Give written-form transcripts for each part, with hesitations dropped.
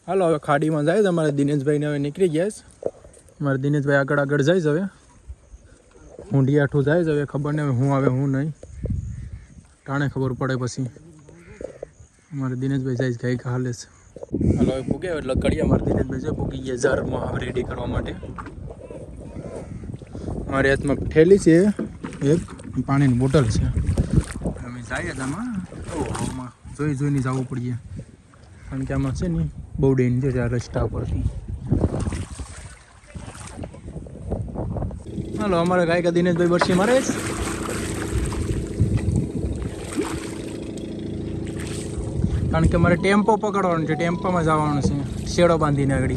હાલો હવે ખાડીમાં જાય છે અમારે દિનેશભાઈને હવે નીકળી ગયા છે. અમારે દિનેશભાઈ આગળ જાય છે હવે ઊંડિયાઠું જાય છે હવે ખબર નહીં હું આવે હું નહીં ટાણે ખબર પડે પછી. અમારે દિનેશભાઈ જાય છે કઈ હાલે છે. હાલો હવે પૂગે એટલે કડીએ અમારે દિનેશભાઈ છે પૂગી ગયા ઝારમાં રેડી કરવા માટે. મારી હાથમાં થેલી છે એક પાણીની બોટલ છે. અમે જઈએ આમાં જોઈને જવું પડીએ કારણ કે આમાં છે ને બહુ ડેન્જર છે આ રસ્તા પરથી. હાલો અમારે ગાયકા દિનેશભાઈ બરસી મારે જ કારણ કે મારે ટેમ્પો પકડવાનો છે. ટેમ્પોમાં જવાનું છે શેડો બાંધીને આગળ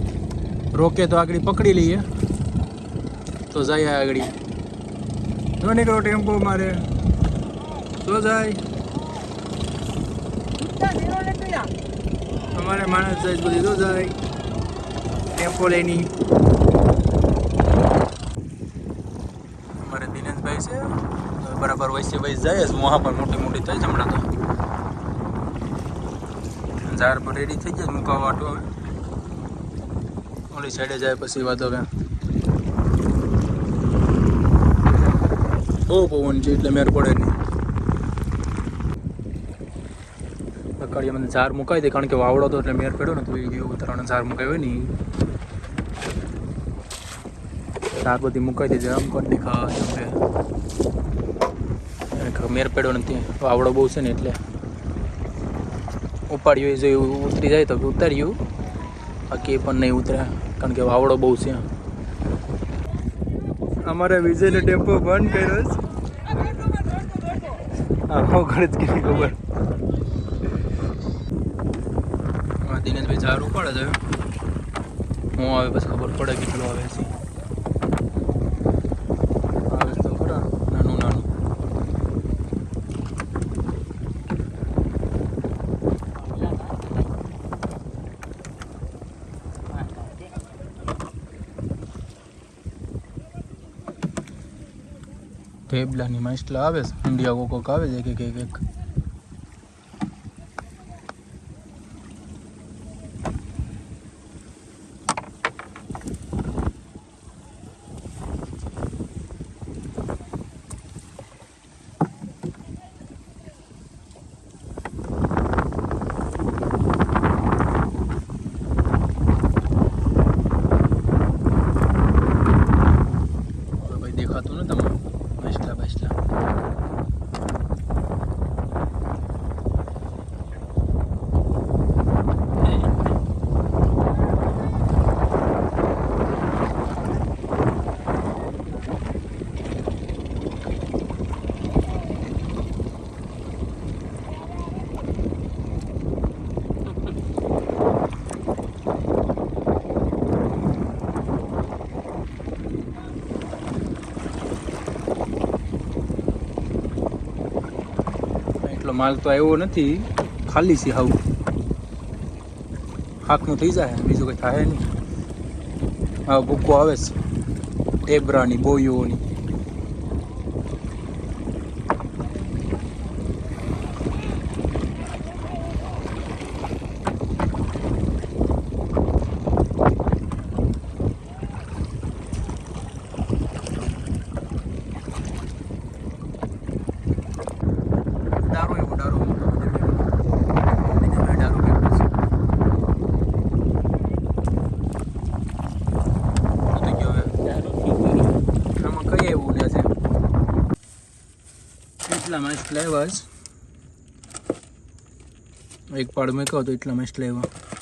રોકે તો આગળ પકડી લઈએ તો જાય આગળ ન નીકળો ટેમ્પો મારે તો જાય અમારે માણસ જાય બધી તો જાય ટેમ્પો લઈને. અમારે દિનેશભાઈ છે બરાબર વૈસે ભાઈ જાય છે વહાં પર મોટી થઈ છે હમણાં તો ઝાડ પર રેડી થઈ જાય મૂકવા વાટો હવે ઓલી સાઈડે જાય પછી વાતો હવે બહુ પવન છે એટલે મેર પડે નહીં. લકડીએ મને ઝાર મુકાઈ દે કારણ કે વાવડો તો એટલે મેર પડ્યો ને તો એ ઉતરાણ ઝાર મુકાય હોય ને ઝાર બધી મુકાઈ દે આમ કરી દેખા મેર પડ્યો નથી. વાવડો બહુ છે ને એટલે ઉપાડ્યું જો ઉતરી જાય તો ઉતાર્યું બાકી પણ નહીં ઉતર્યા કારણ કે વાવડો બહુ છે. અમારે વિજયનો ટેમ્પો બંધ કર્યો છે. હા હું ઘરે જ કીધી ખબર દિનેશભાઈ ઝાડ ઉપાડે છે હું આવે પછી ખબર પડે કેટલો આવે છે. આવે તો ખરા નાનું ઢેબલાની માછલા આવે છે ઊંડિયા કોક આવે છે એક દેખાતું ને તમે માછલા બાછલા માલ તો આવ્યો નથી ખાલી છે હાવ હાકનું થઈ જાય બીજું કંઈ થાય નહીં. હા ભૂકો આવે છે ઢેબરાની બોયોની એટલા માછલા આવ્યા એક પાડ મેં કહો તો એટલા માછલા આવ્યા.